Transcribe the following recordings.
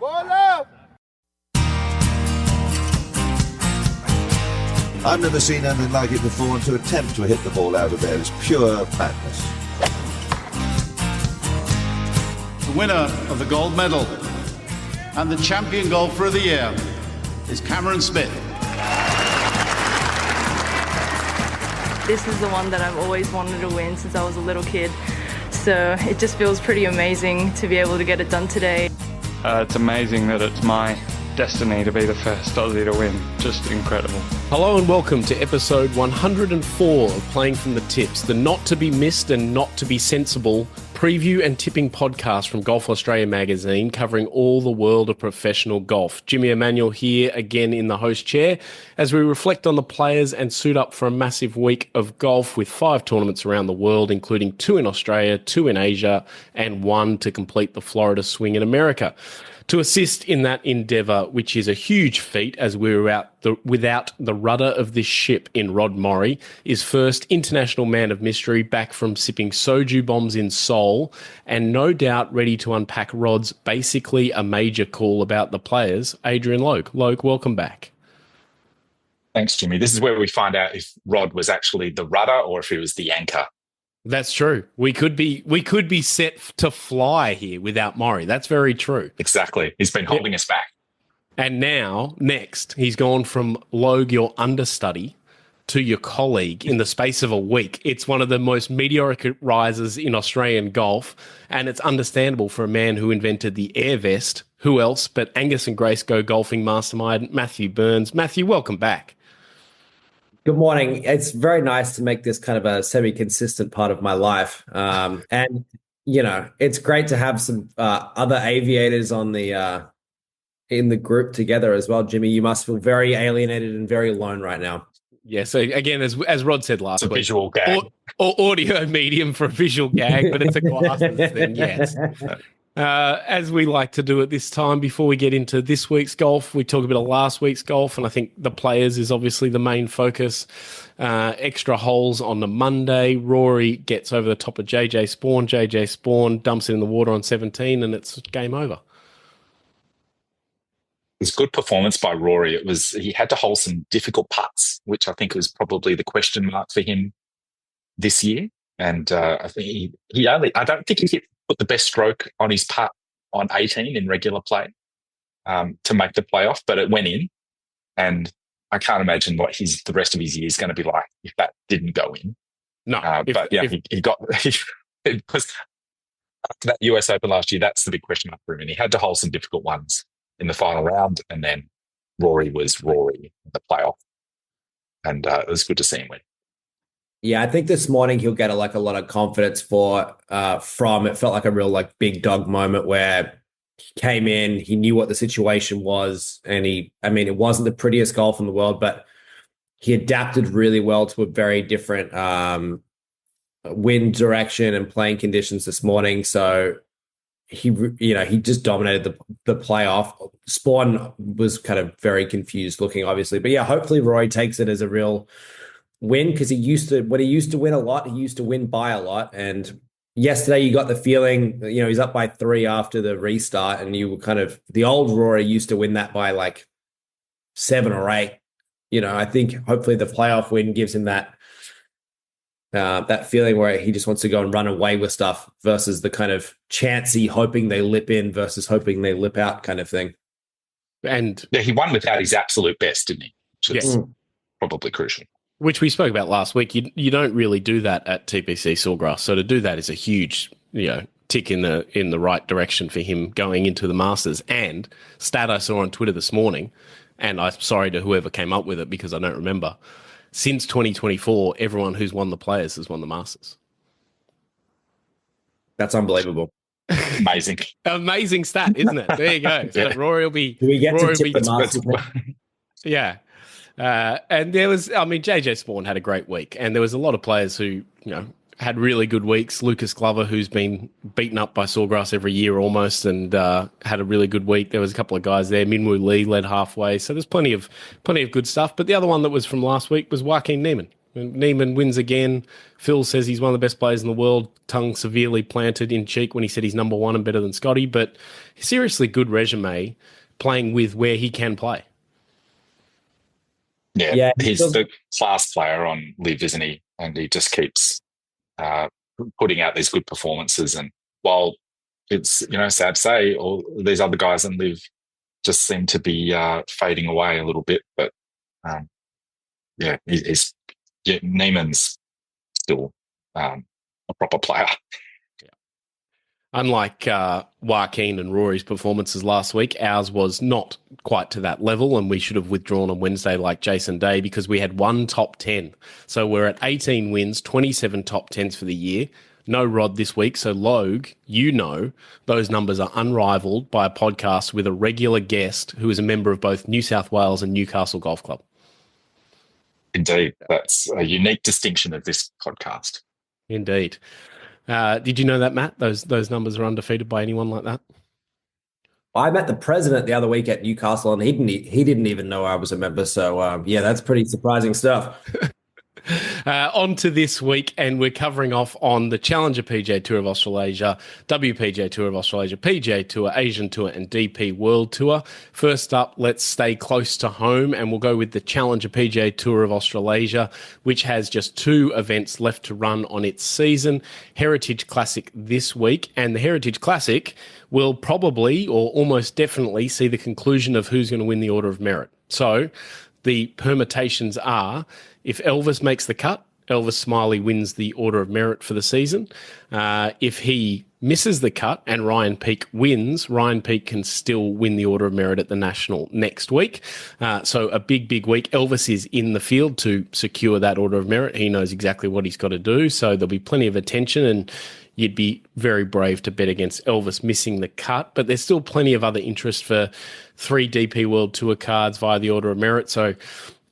I've never seen anything like it before, and to attempt to hit the ball out of there is pure madness. The winner of the gold medal and the champion golfer of the year is Cameron Smith. This is the one that I've always wanted to win since I was a little kid. So it just feels pretty amazing to be able to get it done today. It's amazing that it's my destiny to be the first Aussie to win. Just incredible. Hello and welcome to episode 104 of Playing from the Tips, the not to be missed and not to be sensible preview and tipping podcast from Golf Australia magazine, covering all the world of professional golf. Jimmy Emanuel here again in the host chair as we reflect on the players and suit up for a massive week of golf with 5 tournaments around the world, including 2 in Australia, 2 in Asia, and 1 to complete the Florida swing in America. To assist in that endeavour, which is a huge feat as we're without the rudder of this ship in Rod Murray, is first international man of mystery back from sipping soju bombs in Seoul and no doubt ready to unpack Rod's basically a major call about the players, Adrian Logue. Logue, welcome back. Thanks, Jimmy. This is where we find out if Rod was actually the rudder or if he was the anchor. That's true. We could be set to fly here without Murray. That's very true. Exactly. He's been holding us back. And now, next, he's gone from Logue, your understudy, to your colleague in the space of a week. It's one of the most meteoric rises in Australian golf, and it's understandable for a man who invented the air vest. Who else but Angus and Grace Go Golfing Mastermind, Matthew Burns. Matthew, welcome back. Good morning. It's very nice to make this kind of a semi-consistent part of my life. And, you know, it's great to have some other aviators on the in the group together as well. Jimmy, you must feel very alienated and very alone right now. Yeah, so again, as Rod said last week, it's a visual gag. Or audio medium for a visual gag, but it's a glasses thing, yes. As we like to do at this time, before we get into this week's golf, we talk a bit of last week's golf, and I think the players is obviously the main focus. Extra holes on the Monday. Rory gets over the top of JJ Spawn. JJ Spawn dumps it in the water on 17, and it's game over. It was good performance by Rory. He had to hold some difficult putts, which I think was probably the question mark for him this year. And I think I don't think he put the best stroke on his putt on 18 in regular play to make the playoff, but it went in. And I can't imagine what the rest of his year is going to be like if that didn't go in. No, he got it was after that US Open last year. That's the big question mark for him, and he had to hold some difficult ones in the final round. And then Rory was Rory in the playoff, and it was good to see him win. Yeah, I think this morning he'll get a lot of confidence from. It felt like a real big dog moment where he came in, he knew what the situation was, and it wasn't the prettiest golf in the world, but he adapted really well to a very different wind direction and playing conditions this morning. So he just dominated the playoff. Spawn was kind of very confused looking, obviously, but yeah, hopefully Roy takes it as a real win, because he used to win a lot. He used to win by a lot. And yesterday you got the feeling, he's up by 3 after the restart, and you were the old Rory used to win that by 7 or 8. I think hopefully the playoff win gives him that feeling where he just wants to go and run away with stuff versus the kind of chancy hoping they lip in versus hoping they lip out kind of thing. And yeah, he won without his absolute best, didn't he? Which is probably crucial. Which we spoke about last week. You don't really do that at TPC Sawgrass. So to do that is a huge, tick in the right direction for him going into the Masters. And stat I saw on Twitter this morning, and I'm sorry to whoever came up with it because I don't remember, since 2024, everyone who's won the Players has won the Masters. That's unbelievable. Amazing. Amazing stat, isn't it? There you go. So Yeah. Rory will be... Do we get to tip the Masters? Yeah. And there was, JJ Spawn had a great week, and there was a lot of players who, had really good weeks. Lucas Glover, who's been beaten up by Sawgrass every year almost, and had a really good week. There was a couple of guys there. Minwoo Lee led halfway, so there's plenty of good stuff. But the other one that was from last week was Joaquin Niemann. Neiman wins again. Phil says he's one of the best players in the world, tongue severely planted in cheek when he said he's number one and better than Scotty, but seriously good resume playing with where he can play. Yeah, he's the class player on Live, isn't he? And he just keeps putting out these good performances. And while it's, sad to say, all these other guys on Live just seem to be fading away a little bit, but Neiman's still a proper player. Unlike Joaquin and Rory's performances last week, ours was not quite to that level, and we should have withdrawn on Wednesday like Jason Day because we had one top 10. So we're at 18 wins, 27 top 10s for the year. No Rod this week, so Logue, those numbers are unrivaled by a podcast with a regular guest who is a member of both New South Wales and Newcastle Golf Club. Indeed. That's a unique distinction of this podcast. Indeed. Did you know that, Matt? Those numbers are undefeated by anyone like that? I met the president the other week at Newcastle, and he didn't even know I was a member. So that's pretty surprising stuff. On to this week, and we're covering off on the Challenger PGA Tour of Australasia, WPGA Tour of Australasia, PGA Tour, Asian Tour, and DP World Tour. First up, let's stay close to home, and we'll go with the Challenger PGA Tour of Australasia, which has just 2 events left to run on its season. Heritage Classic this week, and the Heritage Classic will probably or almost definitely see the conclusion of who's going to win the Order of Merit. So the permutations are, if Elvis makes the cut, Elvis Smiley wins the Order of Merit for the season. If he misses the cut and Ryan Peake wins, Ryan Peake can still win the Order of Merit at the National next week. So a big, big week. Elvis is in the field to secure that Order of Merit. He knows exactly what he's got to do. So there'll be plenty of attention, and you'd be very brave to bet against Elvis missing the cut. But there's still plenty of other interest for 3 DP World Tour cards via the Order of Merit. So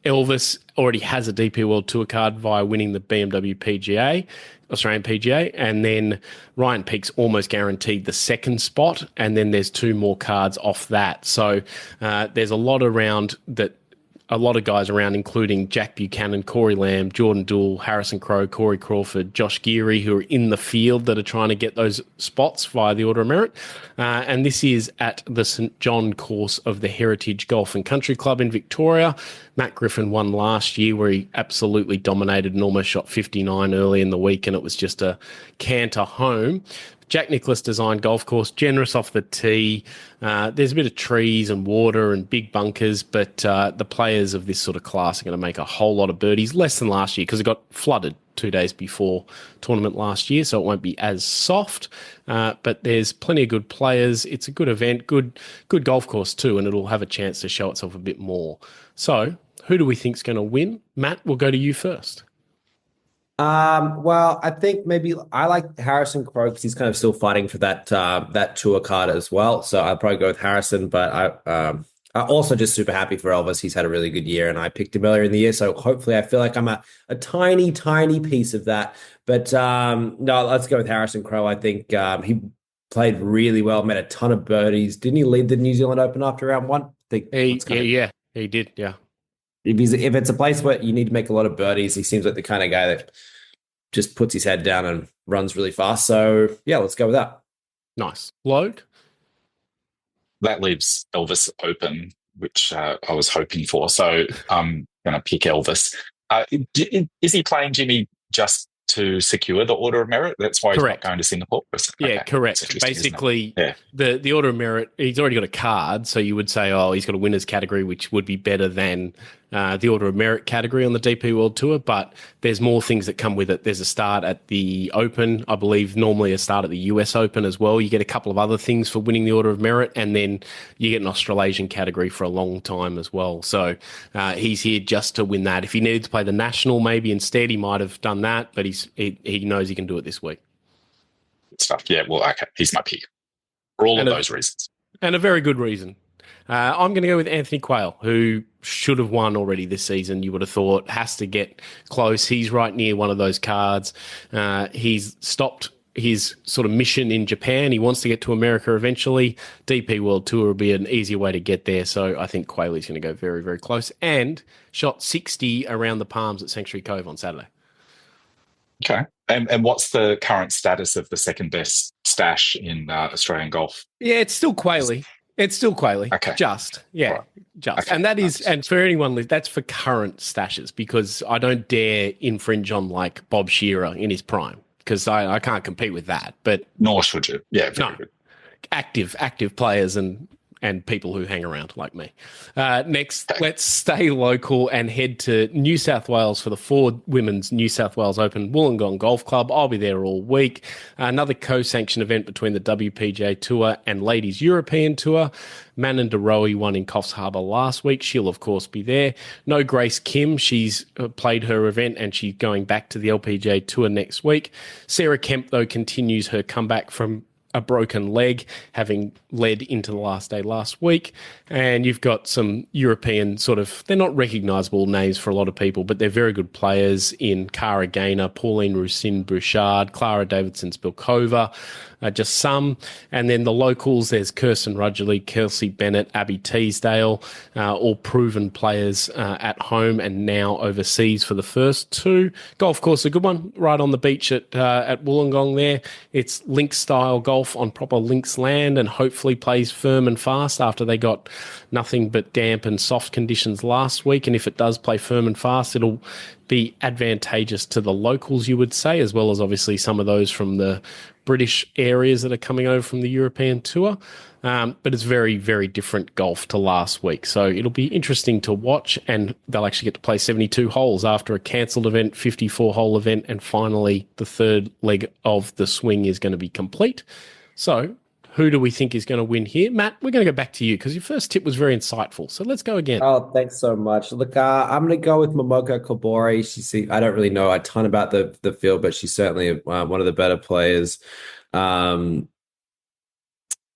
Elvis already has a DP World Tour card via winning the BMW PGA, Australian PGA, and then Ryan Peake's almost guaranteed the second spot, and then there's 2 more cards off that. So there's a lot of guys around, including Jack Buchanan, Corey Lamb, Jordan Doole, Harrison Crowe, Corey Crawford, Josh Geary, who are in the field that are trying to get those spots via the Order of Merit. And this is at the St John course of the Heritage Golf and Country Club in Victoria. Matt Griffin won last year, where he absolutely dominated and almost shot 59 early in the week, and it was just a canter home. Jack Nicklaus designed golf course, generous off the tee. There's a bit of trees and water and big bunkers, but the players of this sort of class are going to make a whole lot of birdies, less than last year because it got flooded 2 days before tournament last year, so it won't be as soft. But there's plenty of good players. It's a good event, good golf course too, and it'll have a chance to show itself a bit more. So who do we think is going to win? Matt, we'll go to you first. Well, I think maybe I like Harrison Crowe because he's kind of still fighting for that tour card as well. So I'll probably go with Harrison, but I'm also just super happy for Elvis. He's had a really good year, and I picked him earlier in the year. So hopefully I feel like I'm a tiny, tiny piece of that. But no, let's go with Harrison Crowe. I think he played really well, made a ton of birdies. Didn't he lead the New Zealand Open after round 1? He did, yeah. If it's a place where you need to make a lot of birdies, he seems like the kind of guy that just puts his head down and runs really fast. So, yeah, let's go with that. Nice. Load? That leaves Elvis open, which I was hoping for. So I'm going to pick Elvis. Is he playing Jimmy just to secure the Order of Merit? That's why he's not going to Singapore? Yeah, correct. Basically, the Order of Merit, he's already got a card, so you would say, he's got a winner's category, which would be better than the Order of Merit category on the DP World Tour, but there's more things that come with it. There's a start at the Open, I believe normally a start at the US Open as well. You get a couple of other things for winning the Order of Merit, and then you get an Australasian category for a long time as well. So he's here just to win that. If he needed to play the National maybe instead, he might have done that, but he knows he can do it this week. Good stuff. Yeah, well, okay, he's my pick for all of those reasons. And a very good reason. I'm going to go with Anthony Quayle, who should have won already this season. You would have thought has to get close. He's right near one of those cards. He's stopped his sort of mission in Japan. He wants to get to America eventually. DP World Tour will be an easier way to get there. So I think Quayle's going to go very, very close. And shot 60 around the Palms at Sanctuary Cove on Saturday. Okay. And what's the current status of the second best stash in Australian golf? Yeah, it's still Quayle. It's still Quayle. Okay. Just. Yeah. Right. Just. Okay. And that is, and for anyone, that's for current stashes, because I don't dare infringe on like Bob Shearer in his prime, because I can't compete with that. But nor should you. Yeah, very good. Active players and people who hang around like me. Next, let's stay local and head to New South Wales for the Ford Women's New South Wales Open Wollongong Golf Club. I'll be there all week. Another co-sanctioned event between the WPGA Tour and Ladies European Tour. Manon de Rohe won in Coffs Harbour last week. She'll, of course, be there. No Grace Kim. She's played her event and she's going back to the LPGA Tour next week. Sarah Kemp, though, continues her comeback from a broken leg, having led into the last day last week. And you've got some European sort of, they're not recognisable names for a lot of people, but they're very good players in Cara Gaynor, Pauline Russin-Bouchard, Clara Davidson-Spilkova, just some. And then the locals, there's Kirsten Rudgley, Kelsey Bennett, Abby Teasdale, all proven players at home and now overseas for the first two. Golf course, a good one, right on the beach at Wollongong there. It's links-style golf on proper links land and hopefully plays firm and fast after they got nothing but damp and soft conditions last week. And if it does play firm and fast, it'll be advantageous to the locals, you would say, as well as obviously some of those from the British areas that are coming over from the European Tour. But it's very, very different golf to last week. So it'll be interesting to watch, and they'll actually get to play 72 holes after a cancelled event, 54-hole event, and finally the third leg of the swing is going to be complete. So who do we think is going to win here? Matt, we're going to go back to you because your first tip was very insightful. So let's go again. Oh, thanks so much. Look, I'm going to go with Momoko Kobori. I don't really know a ton about the field, but she's certainly one of the better players.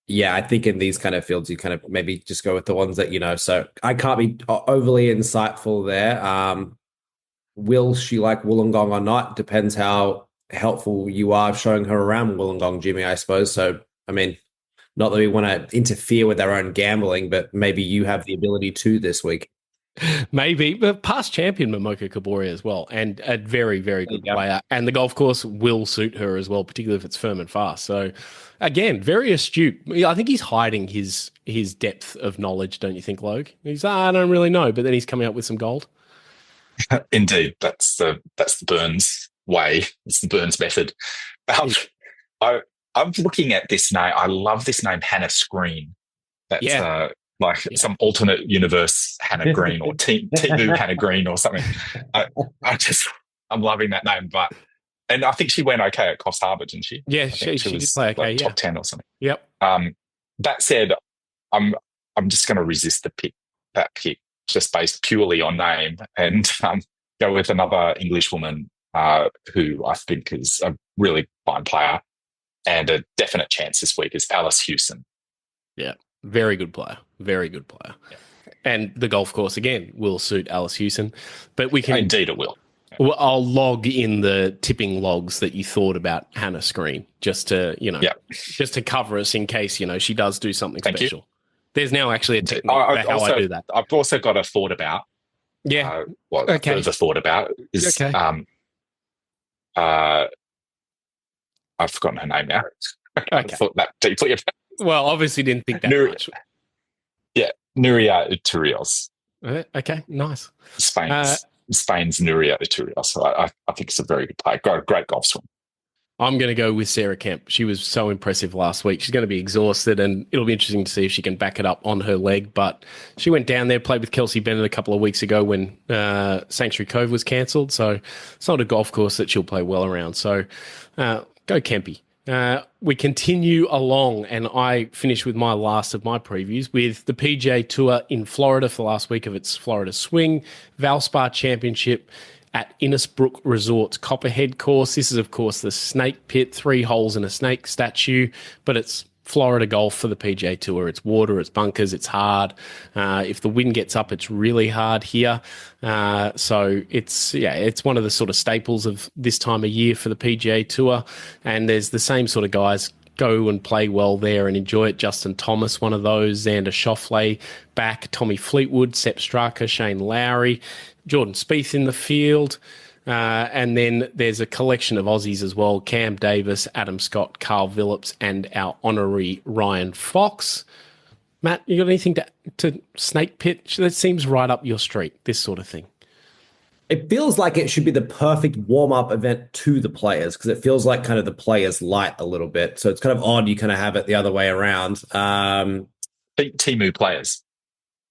Yeah, I think in these kind of fields, you kind of maybe just go with the ones that you know. So I can't be overly insightful there. Will she like Wollongong or not? Depends how helpful you are showing her around Wollongong, Jimmy, I suppose. So, I mean, not that we want to interfere with our own gambling, but maybe you have the ability to this week. Maybe, but past champion Momoko Kobori as well, and a very, very good player. And the golf course will suit her as well, particularly if it's firm and fast. So, again, very astute. I think he's hiding his depth of knowledge, don't you think, Logue? He's, I don't really know, but then he's coming up with some gold. Indeed, that's the Burns way. It's the Burns method. I'm looking at this name. I love this name, Hannah Screen. That's some alternate universe Hannah Green or Timu Hannah Green or something. I'm loving that name. And I think she went okay at Coffs Harbour, didn't she? Yeah, she did play okay. Like top 10 or something. Yep. That said, I'm just going to resist that pick just based purely on name and go with another English woman who I think is a really fine player. And a definite chance this week is Alice Hewson. Yeah, very good player. Very good player. Yeah. And the golf course, again, will suit Alice Hewson. But we can... Indeed it will. Well, I'll log in the tipping logs that you thought about Hannah Screen just to, just to cover us in case, she does do something special. There's now actually a technique about how I do that. I've also got a thought about. Yeah. The thought about is... Okay. I've forgotten her name now. Okay. I thought that deeply about. Well, obviously didn't think that much. Yeah, Nuria Iturrios. Okay, nice. Spain's Nuria Iturrios. So I think it's a very good player. Great golf swing. I'm going to go with Sarah Kemp. She was so impressive last week. She's going to be exhausted, and it'll be interesting to see if she can back it up on her leg. But she went down there, played with Kelsey Bennett a couple of weeks ago when Sanctuary Cove was cancelled. So it's not a golf course that she'll play well around. So go Kempy. We continue along, and I finish with my last of my previews with the PGA Tour in Florida for the last week of its Florida Swing, Valspar Championship at Innisbrook Resort's Copperhead course. This is, of course, the Snake Pit, 3 holes and a snake statue, but it's Florida golf for the PGA Tour. It's water, it's bunkers, it's hard. If the wind gets up, it's really hard here. So it's one of the sort of staples of this time of year for the PGA Tour. And there's the same sort of guys go and play well there and enjoy it. Justin Thomas, one of those. Xander Schauffele back. Tommy Fleetwood, Sepp Straka, Shane Lowry, Jordan Spieth in the field. And then there's a collection of Aussies as well. Cam Davis, Adam Scott, Carl Phillips, and our honorary Ryan Fox. Matt, you got anything to snake pitch? That seems right up your street, this sort of thing. It feels like it should be the perfect warm-up event to the players, because it feels like kind of the players light a little bit. So it's kind of odd you kind of have it the other way around. Timu players.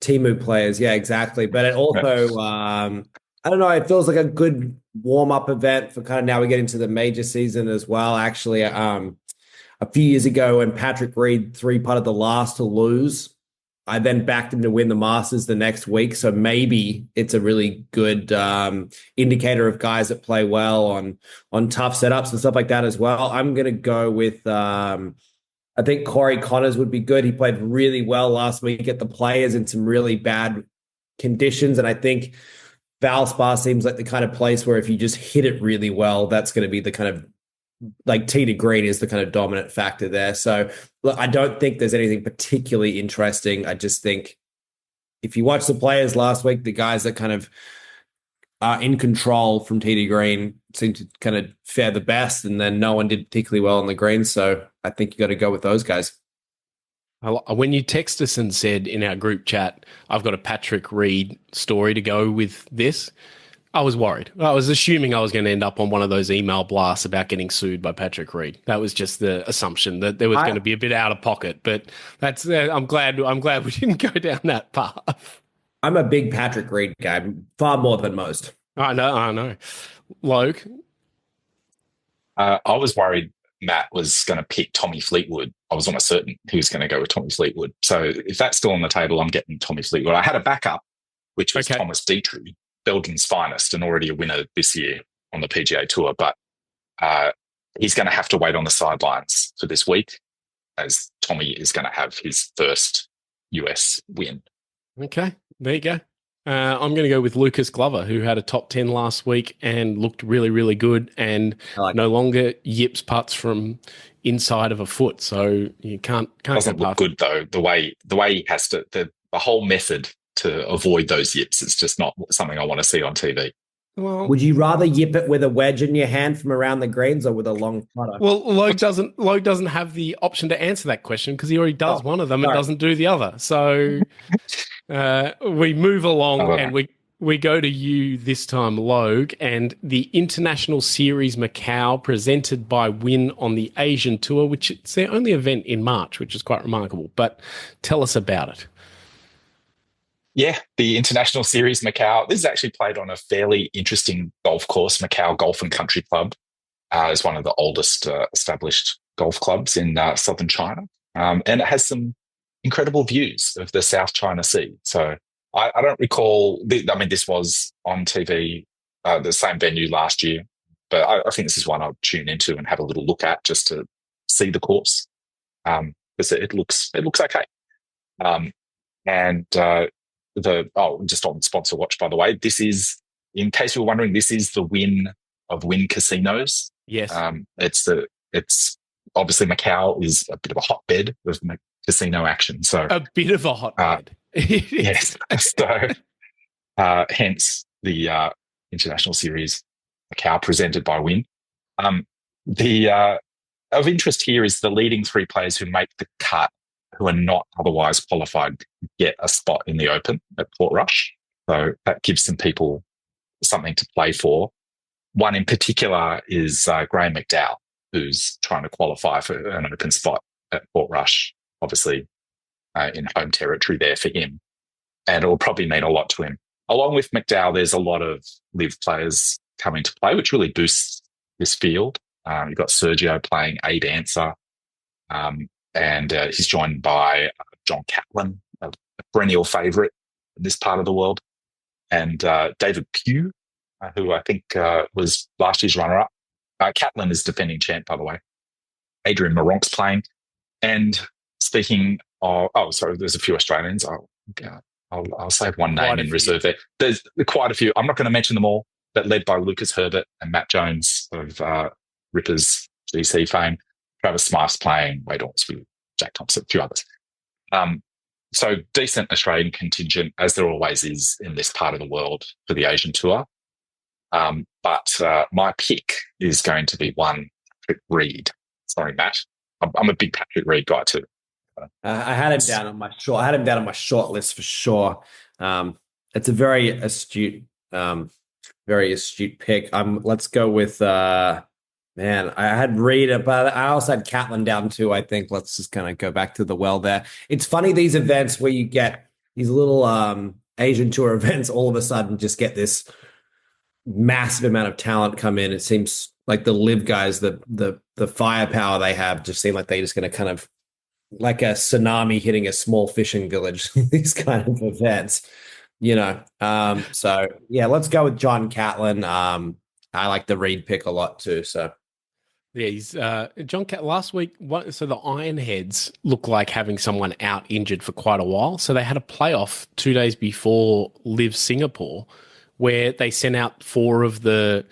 Timu players, yeah, exactly. But it also, I don't know, it feels like a good warm-up event for kind of now we get into the major season as well. Actually, a few years ago when Patrick Reed 3-putted the last to lose, I then backed him to win the Masters the next week. So maybe it's a really good indicator of guys that play well on tough setups and stuff like that as well. I'm going to go with, I think Corey Connors would be good. He played really well last week at the Players in some really bad conditions. And I think Valspar seems like the kind of place where if you just hit it really well, that's going to be the kind of like tee to green is the kind of dominant factor there. So look, I don't think there's anything particularly interesting. I just think if you watch the Players last week, the guys that kind of are in control from tee to green seem to kind of fare the best, and then no one did particularly well on the green. So I think you got to go with those guys. When you text us and said in our group chat, I've got a Patrick Reed story to go with this, I was worried. I was assuming I was going to end up on one of those email blasts about getting sued by Patrick Reed. That was just the assumption that there was going to be a bit out of pocket. But that's I'm glad we didn't go down that path. I'm a big Patrick Reed guy, far more than most. I know. Logue? I was worried Matt was going to pick Tommy Fleetwood. I was almost certain he was going to go with Tommy Fleetwood. So if that's still on the table, I'm getting Tommy Fleetwood. I had a backup, which was Thomas Dietrich, Belgium's finest and already a winner this year on the PGA Tour. But he's going to have to wait on the sidelines for this week, as Tommy is going to have his first US win. Okay, there you go. I'm going to go with Lucas Glover, who had a top 10 last week and looked really, really good, and no longer yips putts from inside of a foot. So you can't doesn't look good though. The way he has to, the whole method to avoid those yips, it's just not something I want to see on TV. Well, would you rather yip it with a wedge in your hand from around the greens or with a long putter? Well, Logue doesn't have the option to answer that question because he already does one of them and doesn't do the other. So we move along and we go to you this time, Logue, and the International Series Macau presented by Wynn on the Asian Tour, which it's their only event in March, which is quite remarkable. But tell us about it. Yeah, the International Series Macau. This is actually played on a fairly interesting golf course. Macau Golf and Country Club is one of the oldest established golf clubs in southern China. And it has some incredible views of the South China Sea. So I don't recall, this was on TV, the same venue last year, but I think this is one I'll tune into and have a little look at just to see the course. Because it looks okay. Just on Sponsor Watch, by the way, this is, in case you were wondering, this is the Wynn of Wynn casinos. Yes. It's obviously Macau is a bit of a hotbed of casino action. So a bit of a hotbed. Yes. So hence the International Series Macau presented by Wynn. Of interest here is the leading three players who make the cut, who are not otherwise qualified, get a spot in the Open at Portrush. So that gives some people something to play for. One in particular is Graham McDowell, who's trying to qualify for an Open spot at Portrush, obviously in home territory there for him. And it will probably mean a lot to him. Along with McDowell, there's a lot of live players coming to play, which really boosts this field. You've got Sergio playing Abe Answer, and he's joined by John Catlin, a perennial favourite in this part of the world, and David Pugh, who I think was last year's runner-up. Catlin is defending champ, by the way. Adrian Maronk's playing. And speaking of, sorry, there's a few Australians. I'll save one Quite name a in few. reserve there. There's quite a few. I'm not going to mention them all, but led by Lucas Herbert and Matt Jones of Rippers GC fame. Travis Smythe's playing Wade Ormsby, Jack Thompson, a few others. So decent Australian contingent, as there always is in this part of the world for the Asian Tour. But my pick is going to be one Patrick Reed. Sorry, Matt. I'm a big Patrick Reed guy too. I had him down on my short. I had him down on my short list for sure. It's a very astute pick. Let's go with man. I had Reed, but I also had Catlin down too. I think let's just kind of go back to the well there. It's funny these events where you get these little Asian Tour events all of a sudden just get this massive amount of talent come in. It seems like the live guys, the firepower they have, just seem like they're just going to kind of like a tsunami hitting a small fishing village. These kind of events, So yeah, let's go with John Catlin. I like the Reed pick a lot too. So yeah, he's John Cat last week. So the Ironheads look like having someone out injured for quite a while. So they had a playoff 2 days before Live Singapore, where they sent out 4 of the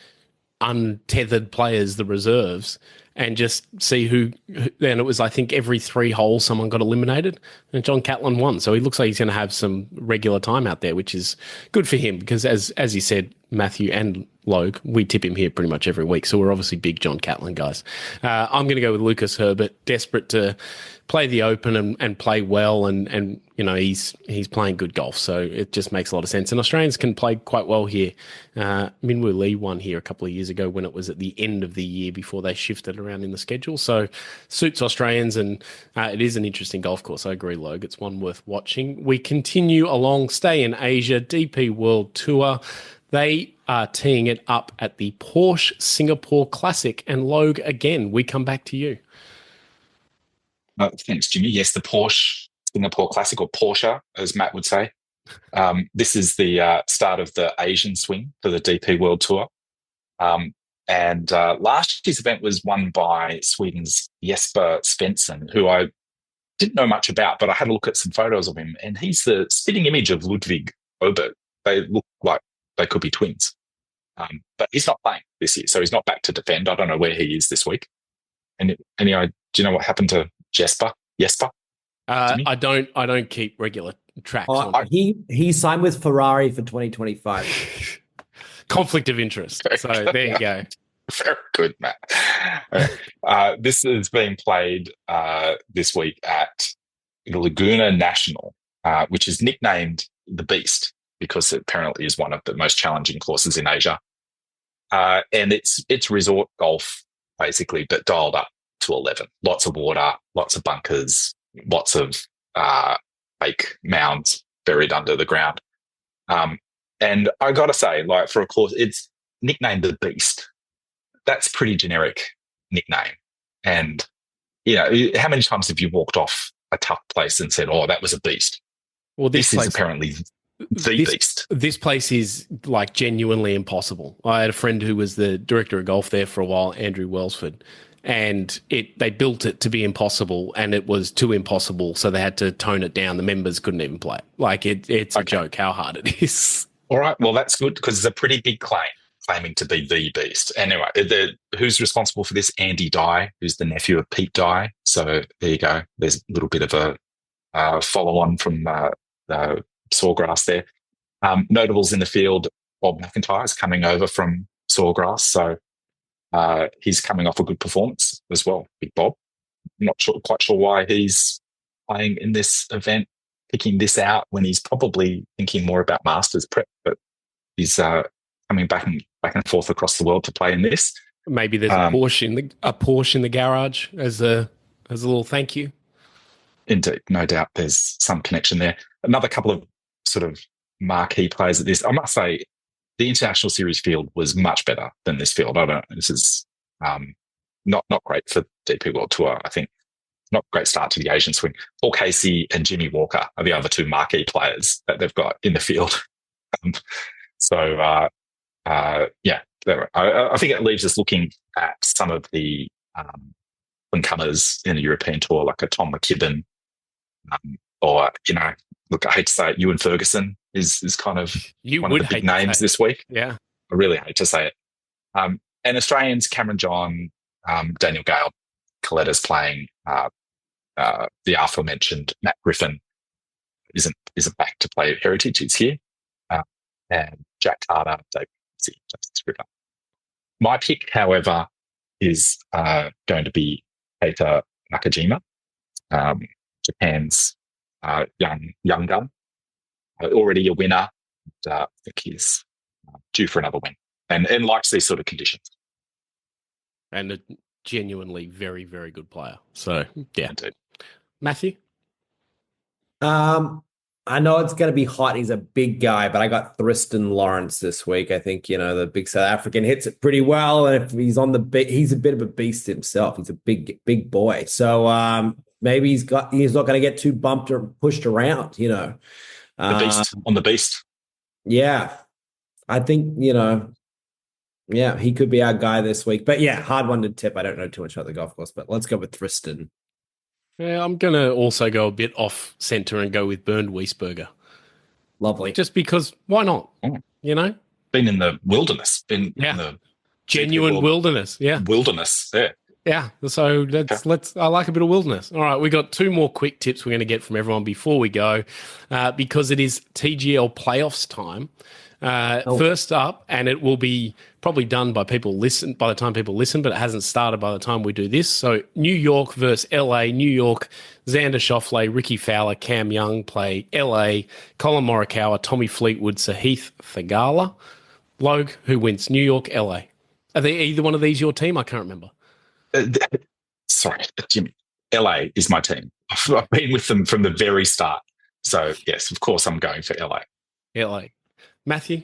untethered players, the reserves, and just see who. And it was, I think, every 3 holes someone got eliminated, and John Catlin won. So he looks like he's going to have some regular time out there, which is good for him because, as you said, Matthew and Logue, we tip him here pretty much every week. So we're obviously big John Catlin guys. I'm going to go with Lucas Herbert, desperate to play the Open and play well, and he's playing good golf, so it just makes a lot of sense. And Australians can play quite well here. Minwoo Lee won here a couple of years ago when it was at the end of the year before they shifted around in the schedule, so suits Australians, and it is an interesting golf course. I agree, Logue. It's one worth watching. We continue along, stay in Asia, DP World Tour. They are teeing it up at the Porsche Singapore Classic, and Logue, again, we come back to you. Thanks, Jimmy. Yes, the Porsche Singapore Classic, or Porsche, as Matt would say. This is the start of the Asian swing for the DP World Tour. And last year's event was won by Sweden's Jesper Svensson, who I didn't know much about, but I had a look at some photos of him, and he's the spitting image of Ludwig Obert. They look like they could be twins. But he's not playing this year, so he's not back to defend. I don't know where he is this week. And do you know what happened to Jesper? I don't keep regular tracks. He signed with Ferrari for 2025. Conflict of interest. So there you go. Very good, Matt. This is being played this week at the Laguna National, which is nicknamed the Beast because it apparently is one of the most challenging courses in Asia. And it's resort golf, basically, but dialed up to 11. Lots of water, lots of bunkers, lots of fake mounds buried under the ground. And I got to say, like, for a course, it's nicknamed the Beast. That's pretty generic nickname. And, how many times have you walked off a tough place and said, oh, that was a beast? Well, this is apparently the beast. This place is like genuinely impossible. I had a friend who was the director of golf there for a while, Andrew Welsford, and they built it to be impossible, and it was too impossible, so they had to tone it down. The members couldn't even play it. Like it's a joke how hard it is. All right, well that's good because it's a pretty big claiming to be the beast. Anyway, who's responsible for this? Andy Dye, who's the nephew of Pete Dye. So there you go. There's a little bit of a follow-on from Sawgrass there. Notables in the field, Bob McIntyre is coming over from Sawgrass, so he's coming off a good performance as well, Big Bob. I'm not quite sure why he's playing in this event, picking this out when he's probably thinking more about Masters prep, but he's coming back and forth across the world to play in this. Maybe there's a Porsche in the garage as a little thank you. Indeed, no doubt there's some connection there. Another couple of sort of marquee players at this. I must say, the International Series field was much better than this field. I don't know. This is not great for DP World Tour. I think not a great start to the Asian swing. Paul Casey and Jimmy Walker are the other 2 marquee players that they've got in the field. I think it leaves us looking at some of the incomers in the European Tour, like a Tom McKibben Or, look, I hate to say it, Ewan Ferguson is kind of one of the big names this week. Yeah. I really hate to say it. And Australians, Cameron John, Daniel Gale, Coletta's playing, the aforementioned Matt Griffin isn't back to play Heritage, he's here. And Jack Carter, Dave Justice River. My pick, however, is going to be Keita Nakajima, Japan's young gun. Already a winner. And, I think he's due for another win and likes these sort of conditions. And a genuinely very, very good player. So, yeah. Indeed. Matthew? I know it's going to be hot. He's a big guy, but I got Thriston Lawrence this week. I think, the big South African hits it pretty well. And if he's on he's a bit of a beast himself. He's a big boy. So maybe he's not going to get too bumped or pushed around, The beast on the beast. Yeah. I think, yeah, he could be our guy this week. But yeah, hard one to tip. I don't know too much about the golf course, but let's go with Thriston. Yeah, I'm going to also go a bit off center and go with Bernd Wiesberger. Lovely. Just because, why not? Been in the wilderness. In the genuine wilderness. Yeah. Wilderness, yeah. Yeah, so I like a bit of wilderness. All right, we got 2 more quick tips we're going to get from everyone before we go, because it is TGL playoffs time. First up, and it will be probably done by the time people listen, but it hasn't started by the time we do this. So New York versus LA. New York, Xander Schauffele, Ricky Fowler, Cam Young play LA, Colin Morikawa, Tommy Fleetwood, Sahith Theegala. Logue, who wins? New York, LA. Are they either one of these your team? I can't remember. Sorry, Jimmy. LA is my team. I've been with them from the very start. So, yes, of course, I'm going for LA. LA. Matthew?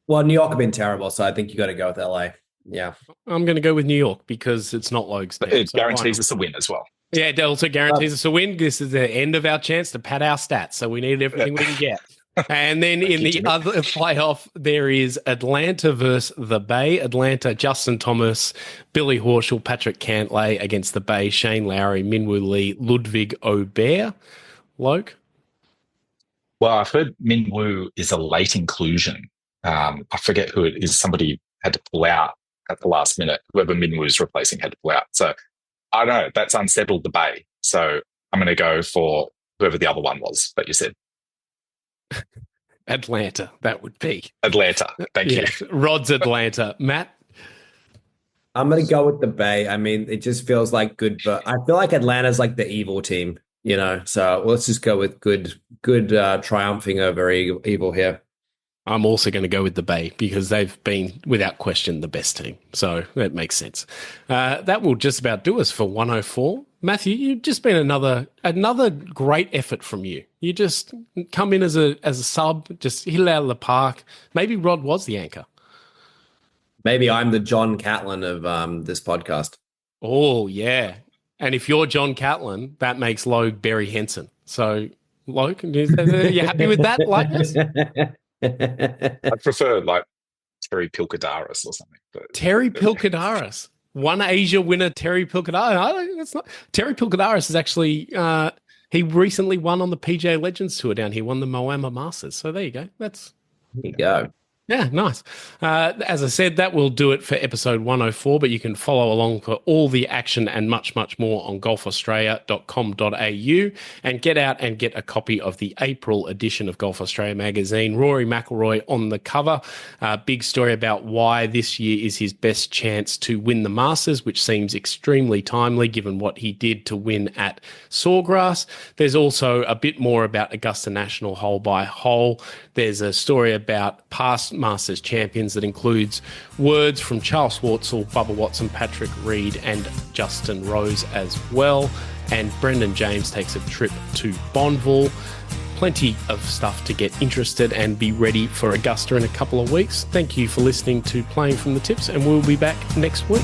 Well, New York have been terrible, so I think you got to go with LA. Yeah. I'm going to go with New York because it's not Logue's team. It guarantees us a win as well. Yeah, it also guarantees us a win. This is the end of our chance to pad our stats, so we need everything we can get. And then in the other playoff, there is Atlanta versus the Bay. Atlanta, Justin Thomas, Billy Horschel, Patrick Cantlay against the Bay, Shane Lowry, Minwoo Lee, Ludwig Aubert. Logue? Well, I've heard Minwoo is a late inclusion. I forget who it is. Somebody had to pull out at the last minute. Whoever Minwoo's replacing had to pull out. So I don't know. That's unsettled the Bay. So I'm going to go for whoever the other one was that you said. Atlanta, that would be. Atlanta, thank you. Rod's Atlanta. Matt? I'm going to go with the Bay. I mean, it just feels like good, but I feel like Atlanta's like the evil team, so let's just go with good triumphing over evil here. I'm also going to go with the Bay because they've been, without question, the best team. So that makes sense. That will just about do us for 104. Matthew, you've just been another great effort from you. You just come in as a sub, just hit it out of the park. Maybe Rod was the anchor. Maybe I'm the John Catlin of this podcast. Oh, yeah. And if you're John Catlin, that makes Logue Barry Henson. So, Logue, are you happy with that likeness? I prefer Terry Pilkadaris or something. But Terry Pilkadaris. One Asia winner, Terry Pilkadaris. Terry Pilkadaris is actually, he recently won on the PGA Legends Tour down here, won the Moama Masters. So there you go. There you go. Yeah, nice. As I said, that will do it for episode 104, but you can follow along for all the action and much, much more on golfaustralia.com.au and get out and get a copy of the April edition of Golf Australia magazine. Rory McIlroy on the cover. Big story about why this year is his best chance to win the Masters, which seems extremely timely given what he did to win at Sawgrass. There's also a bit more about Augusta National hole by hole. There's a story about past Masters champions that includes words from Charles Schwartzel, Bubba Watson, Patrick Reed and Justin Rose as well. And Brendan James takes a trip to Bonneville. Plenty of stuff to get interested and be ready for Augusta in a couple of weeks. Thank you for listening to Playing from the Tips, and we'll be back next week.